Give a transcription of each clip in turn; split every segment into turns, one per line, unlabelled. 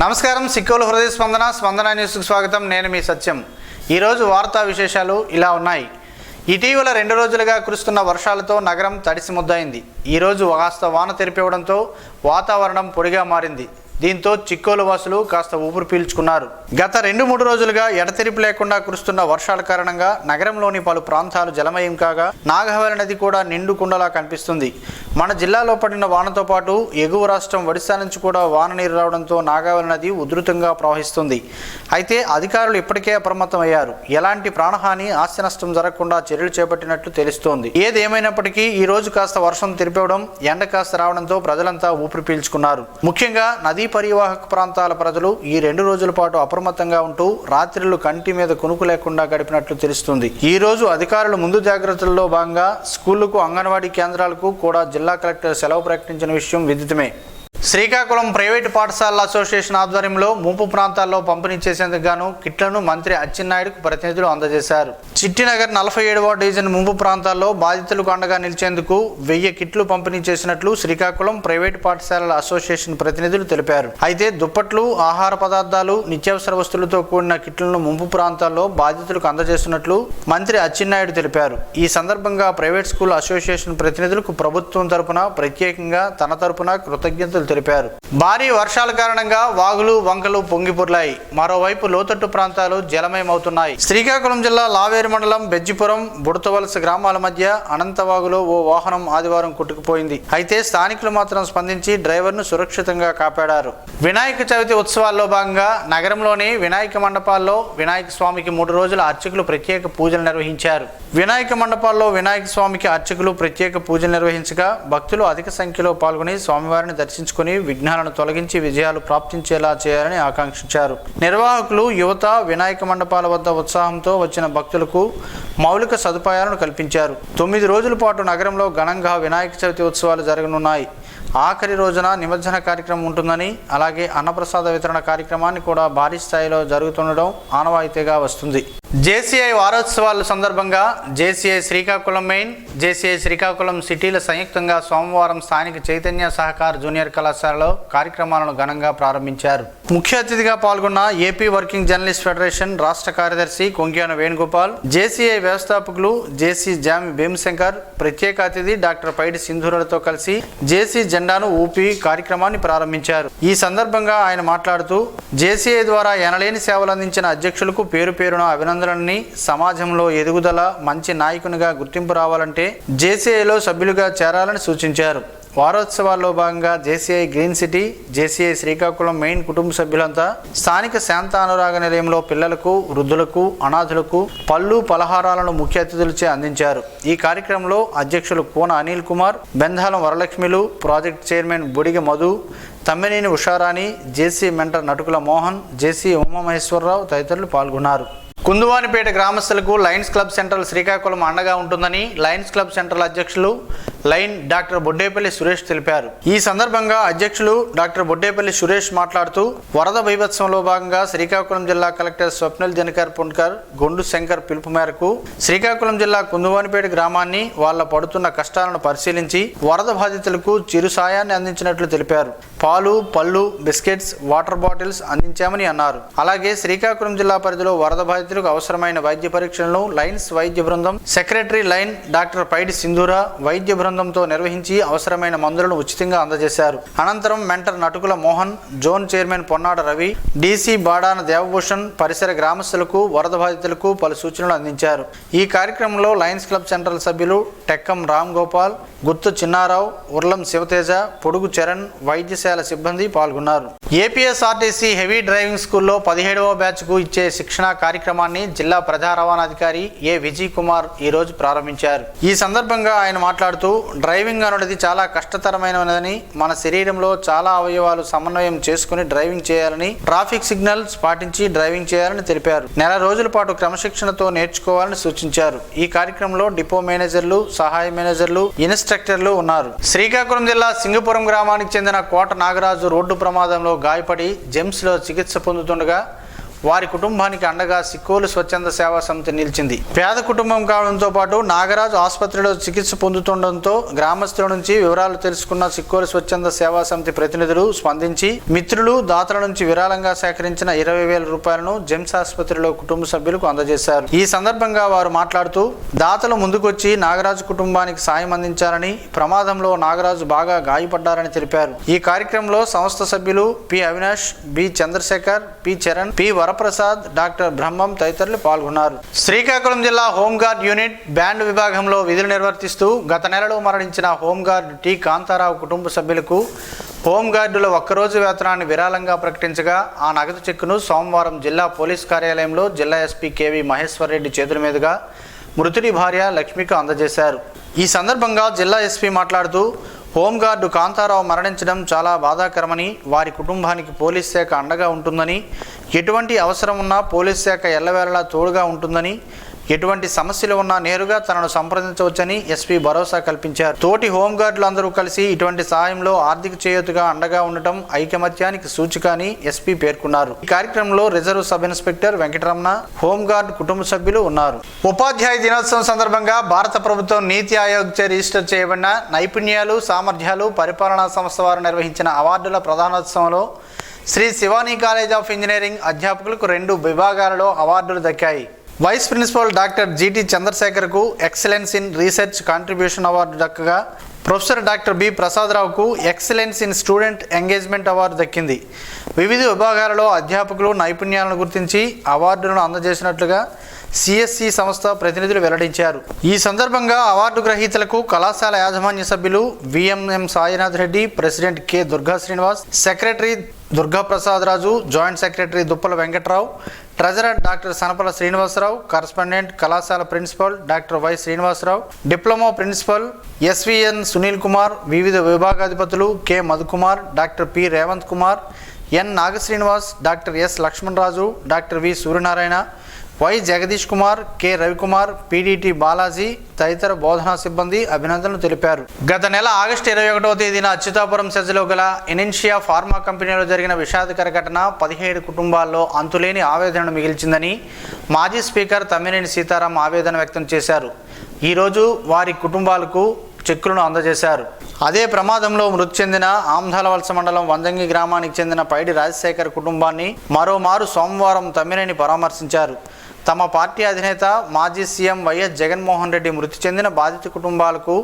నమస్కారం సిక్కోలు హృదయ స్పందన న్యూస్కు స్వాగతం. నేను మీ సత్యం. ఈరోజు వార్తా విశేషాలు ఇలా ఉన్నాయి. ఇటీవల 2 రోజులుగా కురుస్తున్న వర్షాలతో నగరం తడిసి ముద్దయింది. ఈరోజు కాస్త వాన తెరిపివ్వడంతో వాతావరణం పొడిగా మారింది. దీంతో చిక్కోలు వాసులు కాస్త ఊపిరి పీల్చుకున్నారు. గత 2-3 రోజులుగా ఎడతెరిపి లేకుండా కురుస్తున్న వర్షాల కారణంగా నగరంలోని పలు ప్రాంతాలు జలమయం కాగా నాగహవెలి నది కూడా నిండు కుండలా కనిపిస్తుంది. మన జిల్లాలో పడిన వానతో పాటు ఎగువ రాష్ట్రం ఒడిశా నుంచి కూడా వాన నీరు రావడంతో నాగహవెలి నది ఉధృతంగా ప్రవహిస్తుంది. అయితే అధికారులు ఇప్పటికే అప్రమత్తమయ్యారు. ఎలాంటి ప్రాణహాని, ఆస్తి నష్టం జరగకుండా చర్యలు చేపట్టినట్లు తెలుస్తోంది. ఏదేమైనప్పటికీ ఈ రోజు కాస్త వర్షం తెరిపవడం, ఎండ కాస్త రావడంతో ప్రజలంతా ఊపిరి పీల్చుకున్నారు. ముఖ్యంగా నదీ పరివాహక ప్రాంతాల ప్రజలు ఈ 2 రోజుల పాటు అప్రమత్తంగా ఉంటూ రాత్రులు కంటి మీద కునుకు లేకుండా గడిపినట్లు తెలుస్తుంది. ఈ రోజు అధికారులు ముందు జాగ్రత్తల్లో భాగంగా స్కూళ్లకు, అంగన్వాడీ కేంద్రాలకు కూడా జిల్లా కలెక్టర్ సెలవు ప్రకటించిన విషయం విదితమే. శ్రీకాకుళం ప్రైవేటు పాఠశాలల అసోసియేషన్ ఆధ్వర్యంలో ముంపు ప్రాంతాల్లో పంపిణీ చేసేందుకు గాను కిట్లను మంత్రి అచ్చెన్నాయుడుకు ప్రతినిధులు అందజేశారు. చిట్టినగర్ 47వ డివిజన్ ముంపు ప్రాంతాల్లో బాధితులకు అండగా నిలిచేందుకు 1000 కిట్లు పంపిణీ చేసినట్లు శ్రీకాకుళం ప్రైవేటు పాఠశాలల అసోసియేషన్ ప్రతినిధులు తెలిపారు. అయితే దుప్పట్లు, ఆహార పదార్థాలు, నిత్యావసర వస్తువులతో కూడిన కిట్లను ముంపు ప్రాంతాల్లో బాధితులకు అందజేస్తున్నట్లు మంత్రి అచ్చెన్నాయుడు తెలిపారు. ఈ సందర్భంగా ప్రైవేట్ స్కూల్ అసోసియేషన్ ప్రతినిధులకు ప్రభుత్వం తరపున ప్రత్యేకంగా తన తరపున కృతజ్ఞతలు తెలిపారు. భారీ వర్షాల కారణంగా వాగులు, వంకలు పొంగిపొర్లాయి. మరోవైపు లోతట్టు ప్రాంతాలు జలమయమవుతున్నాయి. శ్రీకాకుళం జిల్లా లావేరు మండలం బెజ్జిపురం, బుడతవలస గ్రామాల మధ్య అనంతవాగులో ఓ వాహనం ఆదివారం కొట్టుకుపోయింది. అయితే స్థానికులు మాత్రం స్పందించి డ్రైవర్ను సురక్షితంగా కాపాడారు. వినాయక చవితి ఉత్సవాల్లో భాగంగా నగరంలోని వినాయక మండపాల్లో వినాయక స్వామికి 3 రోజుల అర్చకులు ప్రత్యేక పూజలు నిర్వహించారు. వినాయక మండపాల్లో వినాయక స్వామికి అర్చకులు ప్రత్యేక పూజలు నిర్వహించగా భక్తులు అధిక సంఖ్యలో పాల్గొని స్వామివారిని దర్శించుకుని విఘ్నాలను తొలగించి విజయాలు ప్రాప్తించేలా చేయాలని ఆకాంక్షించారు. నిర్వాహకులు, యువత వినాయక మండపాల వద్ద ఉత్సాహంతో వచ్చిన భక్తులకు మౌలిక సదుపాయాలను కల్పించారు. 9 రోజుల పాటు నగరంలో ఘనంగా వినాయక చవితి ఉత్సవాలు జరగనున్నాయి. ఆఖరి రోజున నిమజ్జన కార్యక్రమం ఉంటుందని, అలాగే అన్నప్రసాద వితరణ కార్యక్రమాన్ని కూడా భారీ స్థాయిలో జరుగుతుండడం ఆనవాయితీగా వస్తుంది. జేసీఐ వారోత్సవాల సందర్భంగా JCI Srikakulam main, JCI Srikakulam సిటీల సంయుక్తంగా సోమవారం స్థానిక చైతన్య సహకార్ జూనియర్ కళాశాలలో కార్యక్రమాలను ఘనంగా ప్రారంభించారు. ముఖ్య అతిథిగా పాల్గొన్న ఏపీ వర్కింగ్ జర్నలిస్ట్ ఫెడరేషన్ రాష్ట్ర కార్యదర్శి కొంగ్యాన వేణుగోపాల్, జేసీఐ వ్యవస్థాపకులు జేసీ జామి భీమశంకర్, ప్రత్యేక అతిథి డాక్టర్ పైడి సింధూరలతో కలిసి జేసీ జెండాను ఊపి కార్యక్రమాన్ని ప్రారంభించారు. ఈ సందర్భంగా ఆయన మాట్లాడుతూ జేసీఐ ద్వారా ఎనలేని సేవలు అందించిన అధ్యక్షులకు పేరు పేరున అభినందనలని, సమాజంలో ఎదుగుదల, మంచి నాయకునిగా గుర్తింపు రావాలంటే జేసీఐలో సభ్యులుగా చేరాలని సూచించారు. వారోత్సవాల్లో భాగంగా JCI green city, JCI Srikakulam main కుటుంబ సభ్యులంతా స్థానిక శాంత అనురాగ నిలయంలో పిల్లలకు, వృద్ధులకు, అనాథులకు పళ్ళు, పలహారాలను ముఖ్య అతిథులచే అందించారు. ఈ కార్యక్రమంలో అధ్యక్షులు కోన అనిల్ కుమార్, బెంధాలం వరలక్ష్మిలు, ప్రాజెక్ట్ చైర్మన్ బుడిగ మధు, తమ్మినేని ఉషారాణి, జేసీ మెంటర్ నటుకుల మోహన్, జేసీ ఉమామహేశ్వరరావు తదితరులు పాల్గొన్నారు. కుందువానిపేట గ్రామస్తులకు లయన్స్ క్లబ్ సెంట్రల్ శ్రీకాకుళం అండగా ఉంటుందని లయన్స్ క్లబ్ సెంట్రల్ అధ్యక్షులు లైన్ డాక్టర్ బొడ్డేపల్లి సురేష్ తెలిపారు. ఈ సందర్భంగా అధ్యక్షులు డాక్టర్ బొడ్డేపల్లి సురేష్ మాట్లాడుతూ వరద బీభత్సంలో భాగంగా శ్రీకాకుళం జిల్లా కలెక్టర్ స్వప్నిల్ దినకర్ పుణ్కర్, గొండు శంకర్ పిలుపు మేరకు శ్రీకాకుళం జిల్లా కుందువానిపేట గ్రామాన్ని, వాళ్ళ పడుతున్న కష్టాలను పరిశీలించి వరద బాధితులకు చిరు సాయాన్ని అందించినట్లు తెలిపారు. పాలు, పళ్ళు, బిస్కెట్స్, వాటర్ బాటిల్స్ అందించామని అన్నారు. అలాగే శ్రీకాకుళం జిల్లా పరిధిలో వరద బాధితులకు అవసరమైన వైద్య పరీక్షలను లయన్స్ వైద్య బృందం సెక్రటరీ లైన్ డాక్టర్ పైడి సింధూర వైద్య బృందంతో నిర్వహించి అవసరమైన మందులను ఉచితంగా అందజేశారు. అనంతరం mentor Natukula Mohan, zone chairman Ponnada Ravi, DC Badana Devabhushan పరిసర గ్రామస్తులకు, వరద బాధితులకు పలు సూచనలు అందించారు. ఈ కార్యక్రమంలో లయన్స్ క్లబ్ సెంట్రల్ సభ్యులు టెక్కం రామ్ గోపాల్, గుత్తు చిన్నారావు, ఉర్లం శివతేజ, పొడుగు చరణ్, వైద్యశాల సిబ్బంది పాల్గొన్నారు. ఏపీఎస్ఆర్టీసీ హెవీ డ్రైవింగ్ స్కూల్లో 17వ బ్యాచ్కు ఇచ్చే శిక్షణా కార్యక్రమాన్ని జిల్లా ప్రజా రవాణాధికారి ఏ విజయ్ కుమార్ ఈరోజు ప్రారంభించారు. ఈ సందర్భంగా ఆయన మాట్లాడుతూ డ్రైవింగ్ అనేది చాలా కష్టతరమైనదని, మన శరీరంలో చాలా అవయవాలు సమన్వయం చేసుకుని డ్రైవింగ్ చేయాలని, ట్రాఫిక్ సిగ్నల్స్ పాటించి డ్రైవింగ్ చేయాలని తెలిపారు. 1 రోజుల పాటు క్రమశిక్షణతో నేర్చుకోవాలని సూచించారు. ఈ కార్యక్రమంలో డిపో మేనేజర్లు, సహాయ మేనేజర్లు, ఇన్స్ట్రక్టర్లు ఉన్నారు. శ్రీకాకుళం జిల్లా సింగపురం గ్రామానికి చెందిన కోట నాగరాజు రోడ్డు ప్రమాదంలో గాయపడి జెమ్స్లో చికిత్స పొందుతుండగా వారి కుటుంబానికి అండగా సిక్కోలు స్వచ్ఛంద సేవా సమితి నిలిచింది. పేద కుటుంబం కావడంతో పాటు నాగరాజు ఆసుపత్రిలో చికిత్స పొందుతుండటంతో గ్రామస్తుల నుంచి వివరాలు తెలుసుకున్న సిక్కోలు స్వచ్ఛంద సేవా సమితి ప్రతినిధులు స్పందించి మిత్రులు దాతల నుంచి విరాళంగా సేకరించిన 20,000 రూపాయలను జెమ్స్ ఆసుపత్రిలో కుటుంబ సభ్యులకు అందజేశారు. ఈ సందర్భంగా వారు మాట్లాడుతూ దాతలు ముందుకొచ్చి నాగరాజు కుటుంబానికి సాయం అందించాలని, ప్రమాదంలో నాగరాజు బాగా గాయపడ్డారని తెలిపారు. ఈ కార్యక్రమంలో సంస్థ సభ్యులు P Avinash, B Chandrasekhar, P Charan, P Varaprasad, doctor Brahmam తదితరులు పాల్గొన్నారు. శ్రీకాకుళం జిల్లా హోంగార్డ్ యూనిట్ బ్యాండ్ విభాగంలో విధులు నిర్వర్తిస్తూ గత నెలలో మరణించిన హోంగార్డ్ టి కాంతారావు కుటుంబ సభ్యులకు హోంగార్డుల ఒక్కరోజు వేతనాన్ని విరాళంగా ప్రకటించగా ఆ నగదు చెక్కును సోమవారం జిల్లా పోలీస్ కార్యాలయంలో జిల్లా ఎస్పీ కేవి మహేశ్వర్ రెడ్డి చేతుల మీదుగా మృతుడి భార్య లక్ష్మికి అందజేశారు. ఈ సందర్భంగా జిల్లా ఎస్పీ మాట్లాడుతూ హోంగార్డు కాంతారావు మరణించడం చాలా బాధాకరమని, వారి కుటుంబానికి పోలీస్ శాఖ అండగా ఉంటుందని, ఎటువంటి అవసరం ఉన్నా పోలీస్ శాఖ ఎల్లవేళలా తోడుగా ఉంటుందని, ఎటువంటి సమస్యలు ఉన్నా నేరుగా తనను సంప్రదించవచ్చని ఎస్పీ భరోసా కల్పించారు. తోటి హోంగార్డులు అందరూ కలిసి ఇటువంటి సహాయంలో ఆర్థిక చేయూతగా అండగా ఉండటం ఐకమత్యానికి సూచిక అని ఎస్పీ పేర్కొన్నారు. ఈ కార్యక్రమంలో reserve sub inspector Venkataramana, home guard కుటుంబ సభ్యులు ఉన్నారు. ఉపాధ్యాయ దినోత్సవం సందర్భంగా భారత ప్రభుత్వం నీతి ఆయోగ్ చే రిజిస్టర్ చేయబడిన నైపుణ్యాలు, సామర్థ్యాలు పరిపాలనా సంస్థ వారు నిర్వహించిన అవార్డుల ప్రధానోత్సవంలో Sri Shivani college of engineering అధ్యాపకులకు 2 విభాగాలలో అవార్డులు దక్కాయి. వైస్ ప్రిన్సిపల్ డాక్టర్ జిటి చంద్రశేఖర్కు excellence in research contribution award దక్కగా, ప్రొఫెసర్ డాక్టర్ బి ప్రసాదరావుకు excellence in student engagement award దక్కింది. వివిధ విభాగాలలో అధ్యాపకులు నైపుణ్యాలను గుర్తించి అవార్డులను అందజేసినట్లుగా సిఎస్సి సంస్థ ప్రతినిధులు వెల్లడించారు. ఈ సందర్భంగా అవార్డు గ్రహీతలకు కళాశాల యాజమాన్య సభ్యులు VMM Sainath Reddy, president K Durga Srinivas, secretary Durga Prasad Raju, joint secretary Duppala Venkatrao, treasurer doctor Sanapala Srinivasarao, correspondent కళాశాల principal doctor Y Srinivasarao, diploma principal SVN Sunil Kumar, వివిధ విభాగాధిపతులు K Madhukumar, doctor P Revanth Kumar, N Nagasrinivas, doctor S Lakshmanaraju, doctor V Suryanarayana, Y Jagadish Kumar, K Ravikumar, PDT Balaji తదితర బోధనా సిబ్బంది అభినందనలు తెలిపారు. గత నెల ఆగస్టు 21వ తేదీన అచ్యుతాపురం సెజ్లో గల ఇనిన్షియా ఫార్మా కంపెనీలో జరిగిన విషాదకర ఘటన 17 కుటుంబాల్లో అంతులేని ఆవేదనను మిగిల్చిందని మాజీ స్పీకర్ తమ్మినేని సీతారాం ఆవేదన వ్యక్తం చేశారు. ఈరోజు వారి కుటుంబాలకు చెక్కులను అందజేశారు. అదే ప్రమాదంలో మృతి చెందిన ఆమ్దాలవలస మండలం వంజంగి గ్రామానికి చెందిన పైడి రాజశేఖర్ కుటుంబాన్ని మరోమారు సోమవారం తమ్మినేని పరామర్శించారు. తమ పార్టీ అధినేత మాజీ సీఎం వైఎస్ జగన్మోహన్ రెడ్డి మృతి చెందిన బాధిత కుటుంబాలకు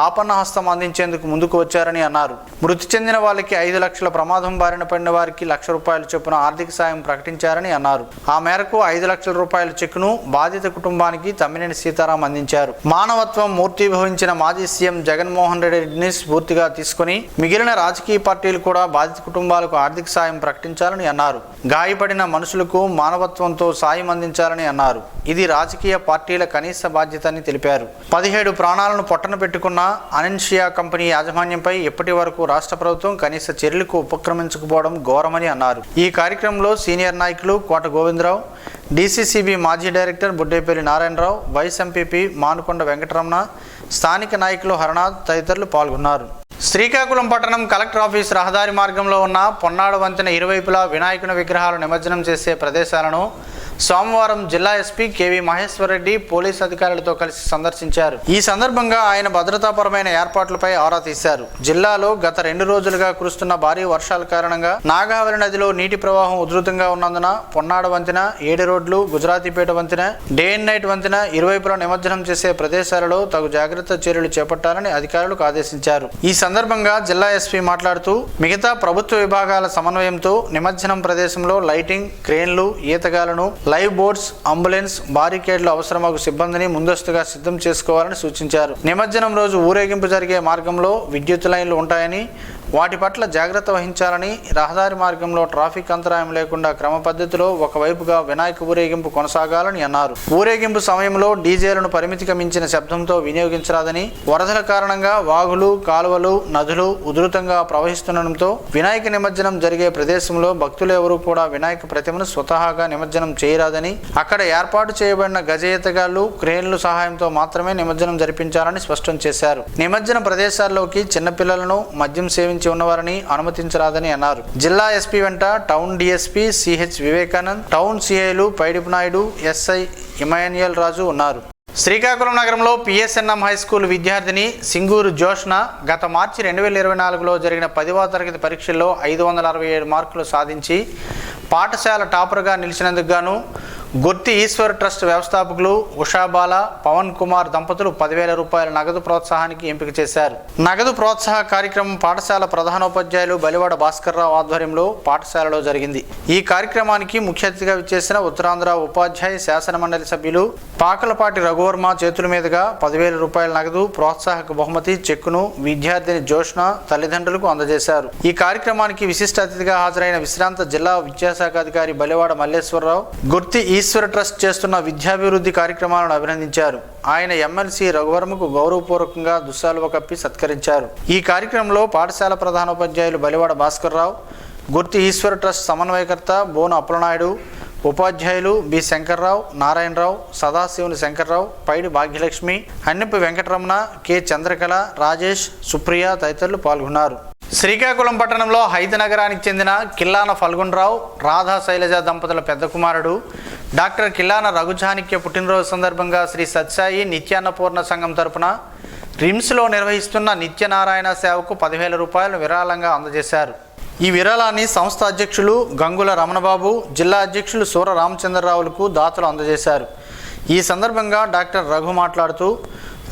ఆపన్నహస్తం అందించేందుకు ముందుకు వచ్చారని అన్నారు. మృతి చెందిన వాళ్ళకి 5 లక్షల, ప్రమాదం బారిన పడిన వారికి ₹1,00,000 చొప్పున ఆర్థిక సాయం ప్రకటించారని అన్నారు. ఆ మేరకు 5 లక్షల రూపాయల చెక్కును బాధిత కుటుంబానికి తమ్మినేని సీతారాం అందించారు. మానవత్వం మూర్తిభవించిన మాజీ సీఎం జగన్మోహన్ రెడ్డిని స్ఫూర్తిగా తీసుకుని మిగిలిన రాజకీయ పార్టీలు కూడా బాధిత కుటుంబాలకు ఆర్థిక సాయం ప్రకటించాలని అన్నారు. గాయపడిన మనుషులకు మానవత్వంతో సాయం అందించాలని అన్నారు. ఇది రాజకీయ పార్టీల కనీస బాధ్యత అని తెలిపారు. 17 ప్రాణాలను పొట్టన పెట్టుకున్న అనిన్షియా కంపెనీ యాజమాన్యంపై ఇప్పటి వరకు రాష్ట్ర ప్రభుత్వం కనీస చర్యలకు ఉపక్రమించకపోవడం ఘోరమని అన్నారు. ఈ కార్యక్రమంలో సీనియర్ నాయకులు కోట గోవిందరావు, డీసీసీబీ మాజీ director Buddepalli Narayanarao, vice MPP Manukonda Venkataramana, స్థానిక నాయకులు హరనాథ్ తదితరులు పాల్గొన్నారు. శ్రీకాకుళం పట్టణం కలెక్టర్ ఆఫీస్ రహదారి మార్గంలో ఉన్న పొన్నాడు వంతెన ఇరువైపులా వినాయకుని విగ్రహాలు నిమజ్జనం చేసే ప్రదేశాలను సోమవారం జిల్లా SP K V Maheshwar Reddy police అధికారులతో కలిసి సందర్శించారు. ఈ సందర్భంగా ఆయన భద్రతాపరమైన ఏర్పాట్లపై ఆరా తీశారు. జిల్లాలో గత 2 రోజులుగా కురుస్తున్న భారీ వర్షాల కారణంగా నాగావళి నదిలో నీటి ప్రవాహం ఉధృతంగా ఉన్నందున పొన్నాడు వంతెన, 7 రోడ్లు, గుజరాతీపేట వంతెన, డే అండ్ నైట్ వంతెన ఇరువైపులా నిమజ్జనం చేసే ప్రదేశాలలో తగు జాగ్రత్త చర్యలు చేపట్టాలని అధికారులకు ఆదేశించారు. ఈ సందర్భంగా జిల్లా ఎస్పీ మాట్లాడుతూ మిగతా ప్రభుత్వ విభాగాల సమన్వయంతో నిమజ్జనం ప్రదేశంలో లైటింగ్, క్రేన్లు, ఈతగాలను, లైవ్ బోట్స్, అంబులెన్స్, బారికేడ్లు అవసరమగు సిబ్బందిని ముందస్తుగా సిద్ధం చేసుకోవాలని సూచించారు. నిమజ్జనం రోజు ఊరేగింపు జరిగే మార్గంలో విద్యుత్ లైన్లు ఉంటాయని, వాటి పట్ల జాగ్రత్త వహించాలని, రహదారి మార్గంలో ట్రాఫిక్ అంతరాయం లేకుండా క్రమ పద్ధతిలో ఒకవైపుగా వినాయక ఊరేగింపు కొనసాగాలని అన్నారు. ఊరేగింపు సమయంలో డీజేలను పరిమితికి మించిన శబ్దంతో వినియోగించరాదని, వరదల కారణంగా వాగులు, కాలువలు, నదులు ఉధృతంగా ప్రవహిస్తుండటంతో వినాయక నిమజ్జనం జరిగే ప్రదేశంలో భక్తులు ఎవరూ కూడా వినాయక ప్రతిమను స్వతహాగా నిమజ్జనం చేయాలి చేయరాదని, అక్కడ ఏర్పాటు చేయబడిన గజ ఈతగాళ్లు క్రేన్లు సహాయంతో మాత్రమే నిమజ్జనం జరిపించాలని స్పష్టం చేశారు. నిమజ్జన ప్రదేశాల్లోకి చిన్నపిల్లలను, మద్యం సేవించి ఉన్నవారిని అనుమతించరాదని అన్నారు. జిల్లా ఎస్పీ వెంట town DSP CH Vivekanand, town సిఐలు పైడిపు నాయుడు, ఎస్ఐ ఇమాన్యుయల్ రాజు ఉన్నారు. శ్రీకాకుళం నగరంలో పిఎస్ఎన్ఎం హై స్కూల్ విద్యార్థిని సింగూరు జోష్న గత మార్చి 2024లో జరిగిన 10వ తరగతి పరీక్షల్లో 567 మార్కులు సాధించి పాఠశాల టాపర్గా నిలిచినందుకు గాను గుర్తి ఈశ్వర్ ట్రస్ట్ వ్యవస్థాపకులు ఉషాబాల, పవన్ కుమార్ దంపతులు 10,000 రూపాయల నగదు ప్రోత్సాహానికి ఎంపిక చేశారు. నగదు ప్రోత్సాహ కార్యక్రమం పాఠశాల ప్రధానోపాధ్యాయులు బలివాడ భాస్కర్రావు ఆధ్వర్యంలో పాఠశాలలో జరిగింది. ఈ కార్యక్రమానికి ముఖ్య అతిథిగా విచ్చేసిన ఉత్తరాంధ్ర ఉపాధ్యాయ శాసనమండలి సభ్యులు పాకలపాటి రఘువర్మ చేతుల మీదుగా 10,000 రూపాయల నగదు ప్రోత్సాహక బహుమతి చెక్కును విద్యార్థిని జోష్న తల్లిదండ్రులకు అందజేశారు. ఈ కార్యక్రమానికి విశిష్ట అతిథిగా హాజరైన విశ్రాంత జిల్లా విద్యాశాఖ అధికారి బలివాడ మల్లేశ్వరరావు గుర్తి ఈశ్వర ట్రస్ట్ చేస్తున్న విద్యాభివృద్ధి కార్యక్రమాలను అభినందించారు. ఆయన ఎమ్మెల్సీ రఘువర్మకు గౌరవపూర్వకంగా దుస్సాలువ కప్పి సత్కరించారు. ఈ కార్యక్రమంలో పాఠశాల ప్రధానోపాధ్యాయులు బలివాడ భాస్కర్రావు, గుర్తి ఈశ్వర ట్రస్ట్ సమన్వయకర్త బోను అప్పలనాయుడు, ఉపాధ్యాయులు బి శంకర్రావు, నారాయణరావు, సదాశివుని శంకర్రావు, పైడి భాగ్యలక్ష్మి, అన్నెపు వెంకటరమణ, కె చంద్రకళ, రాజేష్, సుప్రియ తదితరులు పాల్గొన్నారు. శ్రీకాకుళం పట్టణంలో హైత నగరానికి చెందిన కిల్లాన ఫల్గుణరావు, రాధా శైలజ దంపతుల పెద్ద కుమారుడు డాక్టర్ కిల్లాన రఘుజానిక్య పుట్టినరోజు సందర్భంగా శ్రీ సత్సాయి నిత్యాన్నపూర్ణ సంఘం తరపున రిమ్స్లో నిర్వహిస్తున్న నిత్యనారాయణ సేవకు 10,000 రూపాయలు విరాళంగా అందజేశారు. ఈ విరాళాన్ని సంస్థ అధ్యక్షులు గంగుల రమణబాబు, జిల్లా అధ్యక్షులు సూర రామచంద్రరావులకు దాతలు అందజేశారు. ఈ సందర్భంగా డాక్టర్ రఘు మాట్లాడుతూ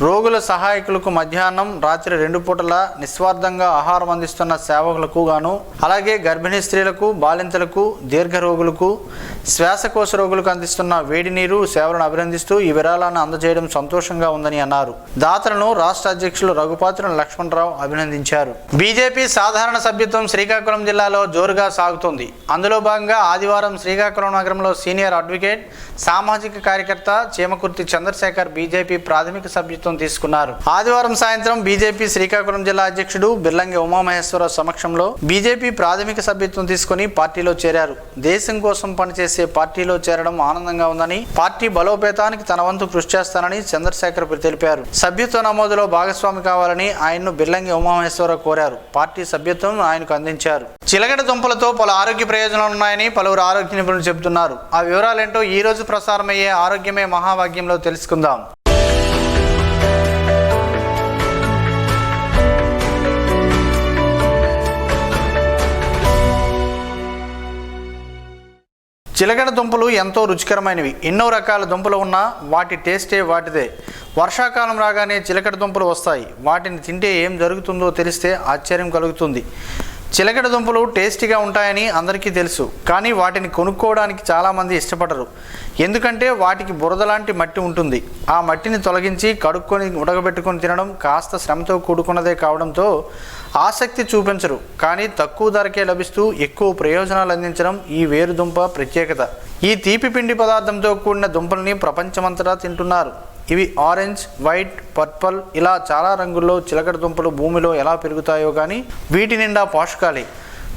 రోగుల సహాయకులకు మధ్యాహ్నం, రాత్రి 2 పూటల నిస్వార్థంగా ఆహారం అందిస్తున్న సేవకులకు గాను, అలాగే గర్భిణీ స్త్రీలకు, బాలింతలకు, దీర్ఘ రోగులకు, శ్వాసకోశ రోగులకు అందిస్తున్న వేడి నీరు సేవలను అభినందిస్తూ ఈ విరాళాన్ని అందజేయడం సంతోషంగా ఉందని అన్నారు. దాతలను రాష్ట్ర అధ్యక్షులు రఘుపాత్రుని లక్ష్మణరావు అభినందించారు. బీజేపీ సాధారణ సభ్యత్వం శ్రీకాకుళం జిల్లాలో జోరుగా సాగుతుంది. అందులో భాగంగా ఆదివారం శ్రీకాకుళం నగరంలో సీనియర్ అడ్వకేట్, సామాజిక కార్యకర్త చేమకుర్తి చంద్రశేఖర్ బీజేపీ ప్రాథమిక సభ్యత్వం తీసుకున్నారు. ఆదివారం సాయంత్రం బీజేపీ శ్రీకాకుళం జిల్లా అధ్యక్షుడు బిర్లంగి ఉమామహేశ్వరరావు సమక్షంలో బీజేపీ ప్రాథమిక సభ్యత్వం తీసుకుని పార్టీలో చేరారు. దేశం కోసం పనిచేసే పార్టీలో చేరడం ఆనందంగా ఉందని, పార్టీ బలోపేతానికి తన వంతు కృషి చేస్తానని చంద్రశేఖర్ తెలిపారు. సభ్యత్వ నమోదులో భాగస్వామి కావాలని ఆయన్ను బిర్లంగి ఉమామహేశ్వరరావు కోరారు. పార్టీ సభ్యత్వం ఆయనకు అందించారు. చిలకడ దుంపలతో పలు ఆరోగ్య ప్రయోజనాలు ఉన్నాయని పలువురు ఆరోగ్య నిపుణులు చెబుతున్నారు. ఆ వివరాలేంటో ఈ రోజు ప్రసారమయ్యే ఆరోగ్యమే మహాభాగ్యంలో తెలుసుకుందాం. చిలకడ దుంపలు ఎంతో రుచికరమైనవి. ఎన్నో రకాల దుంపలు ఉన్నా వాటి టేస్టే వాటిదే. వర్షాకాలం రాగానే చిలకడ దుంపలు వస్తాయి. వాటిని తింటే ఏం జరుగుతుందో తెలిస్తే ఆశ్చర్యం కలుగుతుంది. చిలకడ దుంపలు టేస్టీగా ఉంటాయని అందరికీ తెలుసు, కానీ వాటిని కొనుక్కోవడానికి చాలామంది ఇష్టపడరు. ఎందుకంటే వాటికి బురద లాంటి మట్టి ఉంటుంది. ఆ మట్టిని తొలగించి కడుక్కొని ఉడకబెట్టుకొని తినడం కాస్త శ్రమతో కూడుకున్నదే కావడంతో ఆసక్తి చూపించరు. కానీ తక్కువ ధరకే లభిస్తూ ఎక్కువ ప్రయోజనాలు అందించడం ఈ వేరుదుంప ప్రత్యేకత. ఈ తీపి పిండి పదార్థంతో కూడిన దుంపల్ని ప్రపంచమంతటా తింటున్నారు. ఇవి ఆరెంజ్, వైట్, పర్పల్ ఇలా చాలా రంగుల్లో చిలకడ దుంపలు భూమిలో ఎలా పెరుగుతాయో కానీ వీటి నిండా పోషకాలే.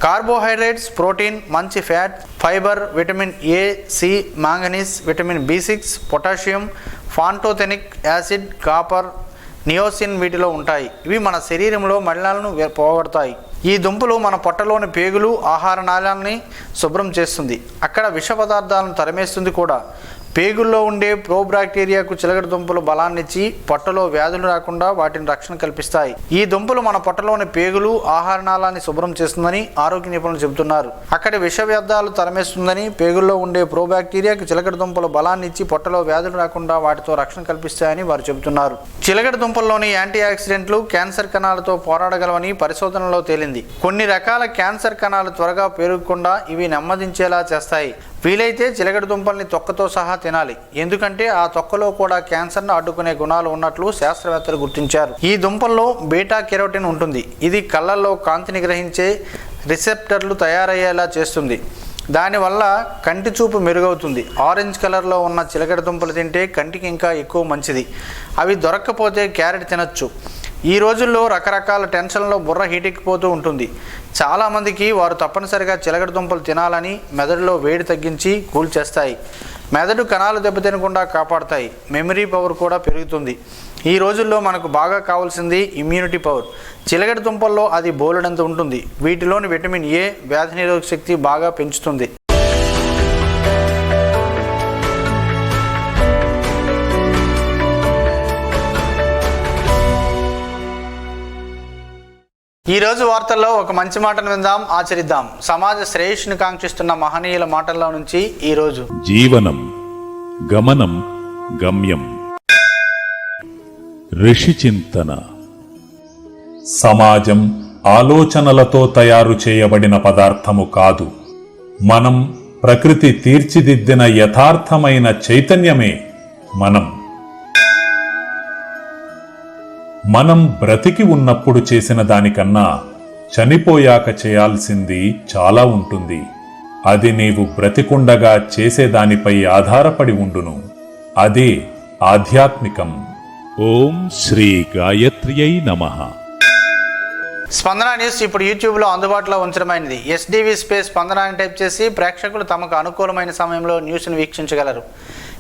కార్బోహైడ్రేట్స్, ప్రోటీన్, మంచి fat, fibre, vitamin A, C, manganese, vitamin B6, potassium, pantothenic acid, copper, niacin వీటిలో ఉంటాయి. ఇవి మన శరీరంలో మలినాలను పోగొడతాయి. ఈ దుంపలు మన పొట్టలోని పేగులు, ఆహార నాళాన్ని శుభ్రం చేస్తుంది. అక్కడ విష పదార్థాలను తరిమేస్తుంది కూడా. పేగుల్లో ఉండే ప్రోబ్యాక్టీరియాకు చిలకడ దుంపలు బలాన్నిచ్చి పొట్టలో వ్యాధులు రాకుండా వాటిని రక్షణ కల్పిస్తాయి. ఈ దుంపలు మన పొట్టలోని పేగులు, ఆహార నాళాన్ని శుభ్రం చేస్తుందని ఆరోగ్య నిపుణులు చెబుతున్నారు. అక్కడి విష వ్యర్థాలు తరిమేస్తుందని, పేగుల్లో ఉండే ప్రోబ్యాక్టీరియాకు చిలకడ దుంపలు బలాన్నిచ్చి పొట్టలో వ్యాధులు రాకుండా వాటితో రక్షణ కల్పిస్తాయని వారు చెబుతున్నారు. చిలకడ దుంపల్లోని యాంటీ ఆక్సిడెంట్లు క్యాన్సర్ కణాలతో పోరాడగలవని పరిశోధనలో తేలింది. కొన్ని రకాల క్యాన్సర్ కణాలు త్వరగా పెరగకుండా ఇవి నెమ్మదించేలా చేస్తాయి. వీలైతే చిలకడ దుంపల్ని తొక్కతో సహా తినాలి. ఎందుకంటే ఆ తొక్కలో కూడా క్యాన్సర్ను అడ్డుకునే గుణాలు ఉన్నట్లు శాస్త్రవేత్తలు గుర్తించారు. ఈ దుంపల్లో బీటా కెరోటిన్ ఉంటుంది. ఇది కళ్ళల్లో కాంతిని గ్రహించే రిసెప్టర్లు తయారయ్యేలా చేస్తుంది. దానివల్ల కంటి చూపు మెరుగవుతుంది. ఆరెంజ్ కలర్లో ఉన్న చిలకడ దుంపలు తింటే కంటికి ఇంకా ఎక్కువ మంచిది. అవి దొరక్కపోతే క్యారెట్ తినచ్చు. ఈ రోజుల్లో రకరకాల టెన్షన్లో బుర్ర హీటెక్కిపోతూ ఉంటుంది. చాలామందికి వారు తప్పనిసరిగా చిలకడ దుంపలు తినాలని మెదడులో వేడి తగ్గించి కూల్ చేస్తాయి. మెదడు కణాలు దెబ్బతినకుండా కాపాడతాయి. మెమరీ పవర్ కూడా పెరుగుతుంది. ఈ రోజుల్లో మనకు బాగా కావాల్సింది ఇమ్యూనిటీ పవర్. చిలగడ దుంపల్లో అది బోలెడంత ఉంటుంది. వీటిలోని విటమిన్ ఏ వ్యాధి నిరోధక శక్తి బాగా పెంచుతుంది. ఈరోజు వార్తల్లో ఒక మంచి మాటను విందాం, ఆచరిద్దాం. సమాజ శ్రేయస్సును కాంక్షిస్తున్న మహనీయుల మాటల్లో నుంచి ఈరోజు.
జీవనం గమనం గమ్యం. ఋషి చింతన. సమాజం ఆలోచనలతో తయారు చేయబడిన పదార్థము కాదు. మనం ప్రకృతి తీర్చిదిద్దిన యథార్థమైన చైతన్యమే మనం బ్రతికి ఉన్నప్పుడు చేసిన దానికన్నా చనిపోయాక చేయాల్సింది చాలా ఉంటుంది. అది నీవు బ్రతికుండగా చేసేదానిపై ఆధారపడి ఉండును. అదే ఆధ్యాత్మికం. ఓం శ్రీ గాయత్ర్యై నమః.
స్పందన న్యూస్ ఇప్పుడు యూట్యూబ్లో అందుబాటులో ఉంచడమైనది. SDV స్పేస్ స్పందన అని టైప్ చేసి ప్రేక్షకులు తమకు అనుకూలమైన సమయంలో న్యూస్ను వీక్షించగలరు.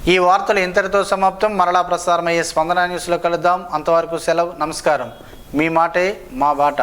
ఈ వార్తలు ఇంతటితో సమాప్తం. మరలా ప్రసారమయ్యే స్పందన న్యూస్లో కలుద్దాం. అంతవరకు సెలవు. నమస్కారం. మీ మాటే మా బాట.